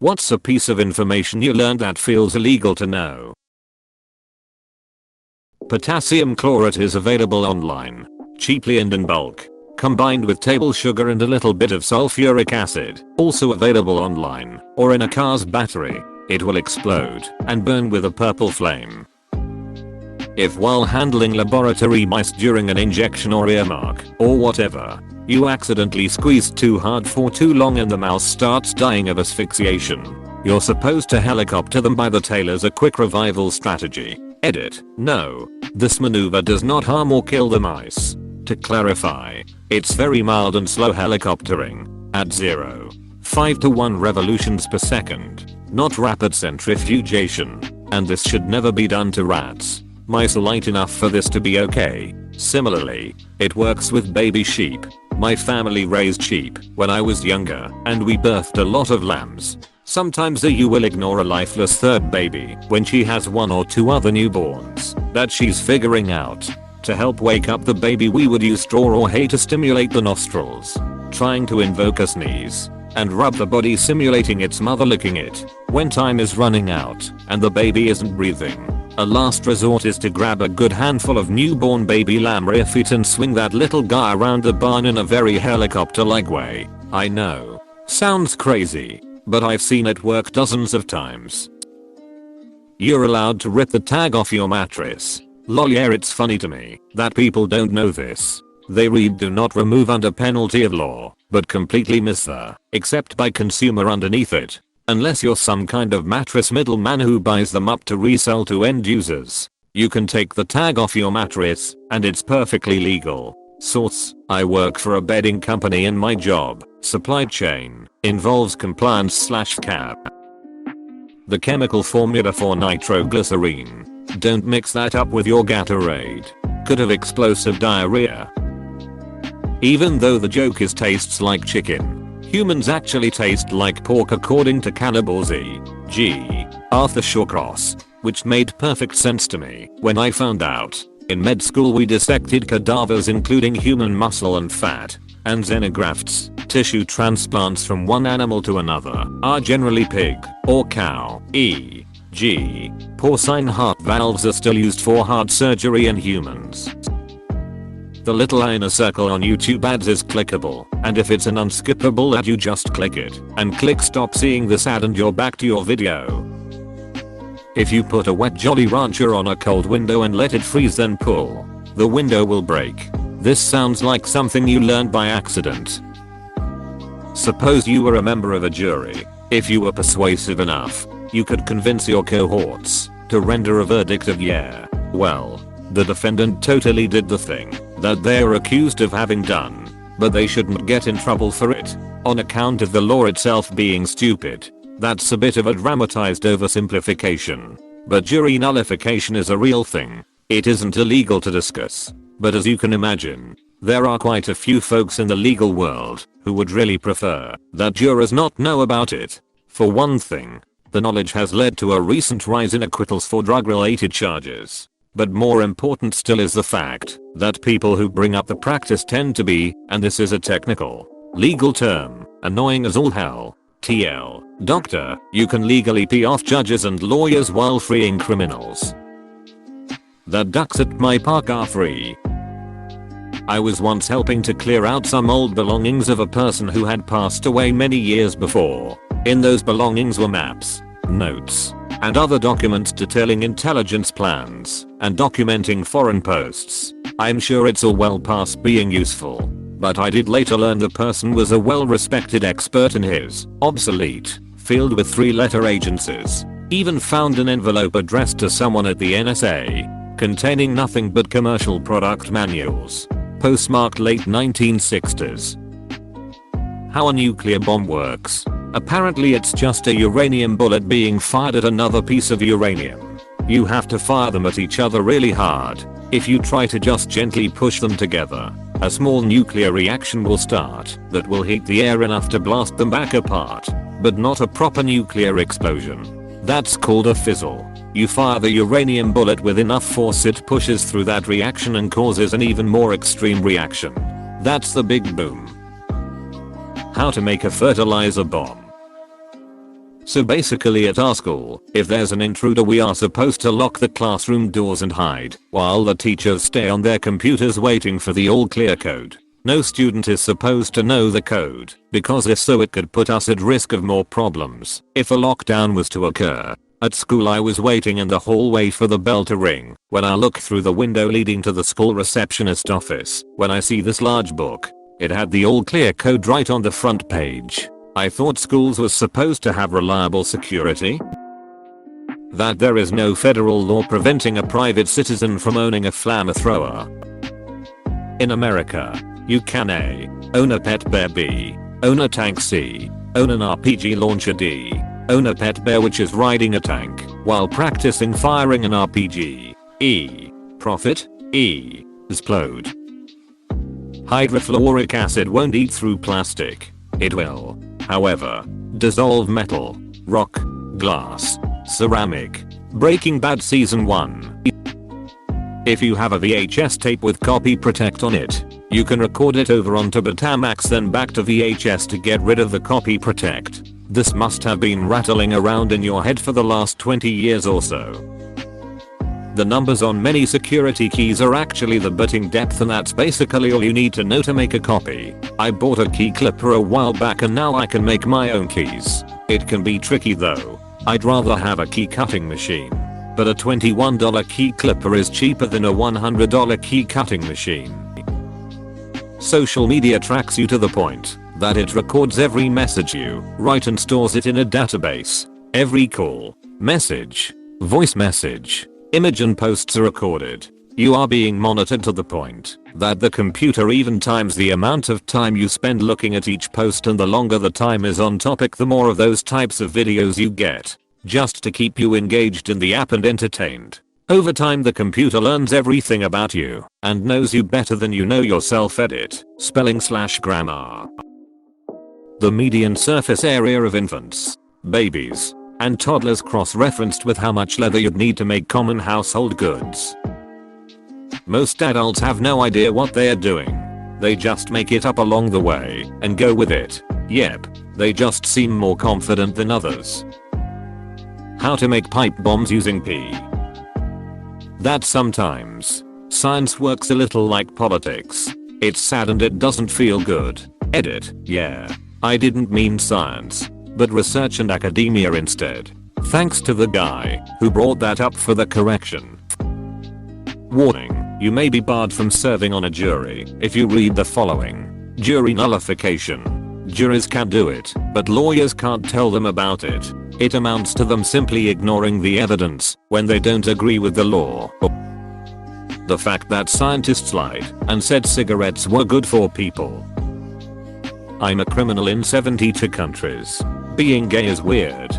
What's a piece of information you learned that feels illegal to know? Potassium chlorate is available online, cheaply and in bulk, combined with table sugar and a little bit of sulfuric acid, also available online, or in a car's battery. It will explode and burn with a purple flame. If while handling laboratory mice during an injection or earmark, or whatever, you accidentally squeeze too hard for too long and the mouse starts dying of asphyxiation, you're supposed to helicopter them by the tail as a quick revival strategy. Edit. No, this maneuver does not harm or kill the mice. To clarify, it's very mild and slow helicoptering, at 0.5 to 1 revolutions per second, not rapid centrifugation, and this should never be done to rats. Mice are light enough for this to be okay. Similarly, it works with baby sheep. My family raised sheep when I was younger, and we birthed a lot of lambs. Sometimes a ewe will ignore a lifeless third baby when she has one or two other newborns that she's figuring out. To help wake up the baby, we would use straw or hay to stimulate the nostrils, trying to invoke a sneeze, and rub the body simulating its mother licking it. When time is running out and the baby isn't breathing, a last resort is to grab a good handful of newborn baby lamb rear feet and swing that little guy around the barn in a very helicopter-like way. I know, sounds crazy, but I've seen it work dozens of times. You're allowed to rip the tag off your mattress. Lol, yeah, it's funny to me that people don't know this. They read "do not remove under penalty of law," but completely miss the "except by consumer" underneath it. Unless you're some kind of mattress middleman who buys them up to resell to end users, you can take the tag off your mattress and it's perfectly legal. Source: I work for a bedding company and my job, supply chain, involves compliance/cap. The chemical formula for nitroglycerine. Don't mix that up with your Gatorade. Could have explosive diarrhea. Even though the joke is tastes like chicken, humans actually taste like pork according to Cannibal Z.G. Arthur Shawcross, which made perfect sense to me when I found out. In med school we dissected cadavers including human muscle and fat, and xenografts, tissue transplants from one animal to another, are generally pig or cow, e.g. porcine heart valves are still used for heart surgery in humans. The little eye in a circle on YouTube ads is clickable, and if it's an unskippable ad you just click it, and click stop seeing this ad and you're back to your video. If you put a wet Jolly Rancher on a cold window and let it freeze then pull, the window will break. This sounds like something you learned by accident. Suppose you were a member of a jury. If you were persuasive enough, you could convince your cohorts to render a verdict of yeah. Well, the defendant totally did the thing that they're accused of having done, but they shouldn't get in trouble for it on account of the law itself being stupid. That's a bit of a dramatized oversimplification, but jury nullification is a real thing. It isn't illegal to discuss, but as you can imagine, there are quite a few folks in the legal world who would really prefer that jurors not know about it. For one thing, the knowledge has led to a recent rise in acquittals for drug-related charges. But more important still is the fact that people who bring up the practice tend to be, and this is a technical, legal term, annoying as all hell. TL. Doctor, you can legally pee off judges and lawyers while freeing criminals. The ducks at my park are free. I was once helping to clear out some old belongings of a person who had passed away many years before. In those belongings were maps, notes, and other documents detailing intelligence plans and documenting foreign posts. I'm sure it's all well past being useful, but I did later learn the person was a well-respected expert in his obsolete field with 3-letter agencies. Even found an envelope addressed to someone at the NSA, containing nothing but commercial product manuals, postmarked late 1960s. How a nuclear bomb works. Apparently it's just a uranium bullet being fired at another piece of uranium. You have to fire them at each other really hard. If you try to just gently push them together, a small nuclear reaction will start that will heat the air enough to blast them back apart, but not a proper nuclear explosion. That's called a fizzle. You fire the uranium bullet with enough force it pushes through that reaction and causes an even more extreme reaction. That's the big boom. How to make a fertilizer bomb. So basically at our school, if there's an intruder we are supposed to lock the classroom doors and hide, while the teachers stay on their computers waiting for the all clear code. No student is supposed to know the code, because if so it could put us at risk of more problems if a lockdown was to occur. At school I was waiting in the hallway for the bell to ring, when I look through the window leading to the school receptionist office, when I see this large book. It had the all clear code right on the front page. I thought schools was supposed to have reliable security. That there is no federal law preventing a private citizen from owning a flamethrower. In America, you can A. own a pet bear, B. own a tank, C. own an RPG launcher, D. own a pet bear which is riding a tank while practicing firing an RPG. E. profit. E. explode. Hydrofluoric acid won't eat through plastic. It will, however, dissolve metal, rock, glass, ceramic. Breaking Bad Season 1. If you have a VHS tape with copy protect on it, you can record it over onto Betamax then back to VHS to get rid of the copy protect. This must have been rattling around in your head for the last 20 years or so. The numbers on many security keys are actually the booting depth, and that's basically all you need to know to make a copy. I bought a key clipper a while back and now I can make my own keys. It can be tricky though. I'd rather have a key cutting machine. But a $21 key clipper is cheaper than a $100 key cutting machine. Social media tracks you to the point that it records every message you write and stores it in a database. Every call, message, voice message, image and posts are recorded. You are being monitored to the point that the computer even times the amount of time you spend looking at each post, and the longer the time is on topic the more of those types of videos you get, just to keep you engaged in the app and entertained. Over time the computer learns everything about you and knows you better than you know yourself. Edit, spelling/grammar. The median surface area of infants, babies, and toddlers cross-referenced with how much leather you'd need to make common household goods. Most adults have no idea what they are doing. They just make it up along the way and go with it. Yep, they just seem more confident than others. How to make pipe bombs using pee. That sometimes science works a little like politics. It's sad and it doesn't feel good. Edit, yeah, I didn't mean science, but research and academia instead. Thanks to the guy who brought that up for the correction. Warning, you may be barred from serving on a jury if you read the following. Jury nullification. Juries can do it, but lawyers can't tell them about it. It amounts to them simply ignoring the evidence when they don't agree with the law. The fact that scientists lied and said cigarettes were good for people. I'm a criminal in 72 countries. Being gay is weird.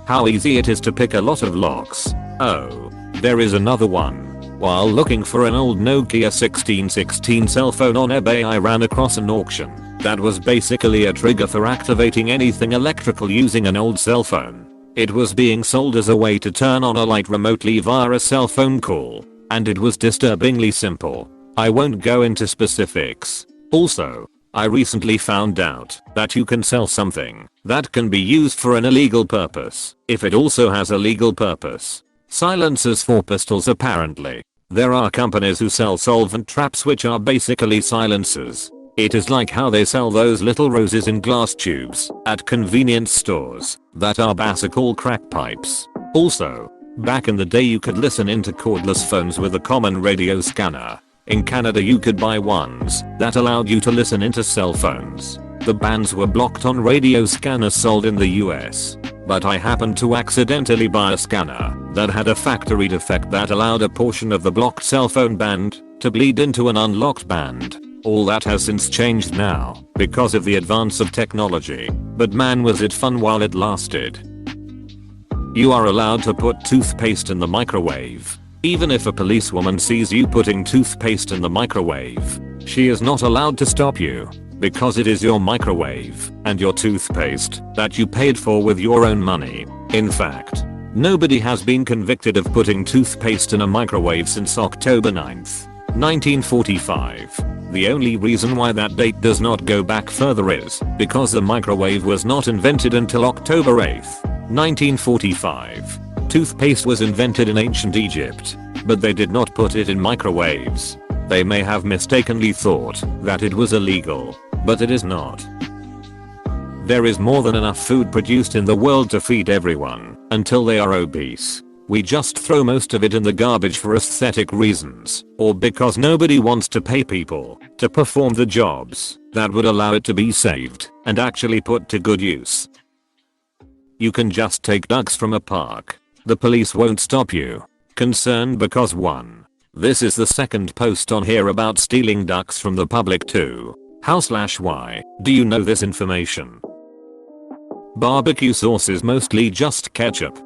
How easy it is to pick a lot of locks. Oh, there is another one. While looking for an old Nokia 1616 cell phone on eBay, I ran across an auction that was basically a trigger for activating anything electrical using an old cell phone. It was being sold as a way to turn on a light remotely via a cell phone call, and it was disturbingly simple. I won't go into specifics. Also, I recently found out that you can sell something that can be used for an illegal purpose if it also has a legal purpose. Silencers for pistols apparently. There are companies who sell solvent traps which are basically silencers. It is like how they sell those little roses in glass tubes at convenience stores that are basically crack pipes. Also, back in the day you could listen into cordless phones with a common radio scanner. In Canada you could buy ones that allowed you to listen into cell phones. The bans were blocked on radio scanners sold in the US. But I happened to accidentally buy a scanner that had a factory defect that allowed a portion of the blocked cell phone band to bleed into an unlocked band. All that has since changed now because of the advance of technology, but man was it fun while it lasted. You are allowed to put toothpaste in the microwave. Even if a policewoman sees you putting toothpaste in the microwave, she is not allowed to stop you, because it is your microwave and your toothpaste that you paid for with your own money. In fact, nobody has been convicted of putting toothpaste in a microwave since October 9th, 1945. The only reason why that date does not go back further is because the microwave was not invented until October 8th, 1945. Toothpaste was invented in ancient Egypt, but they did not put it in microwaves. They may have mistakenly thought that it was illegal, but it is not. There is more than enough food produced in the world to feed everyone until they are obese. We just throw most of it in the garbage for aesthetic reasons, or because nobody wants to pay people to perform the jobs that would allow it to be saved and actually put to good use. You can just take ducks from a park. The police won't stop you. Concerned because 1. This is the second post on here about stealing ducks from the public too. How/why do you know this information? Barbecue sauce is mostly just ketchup.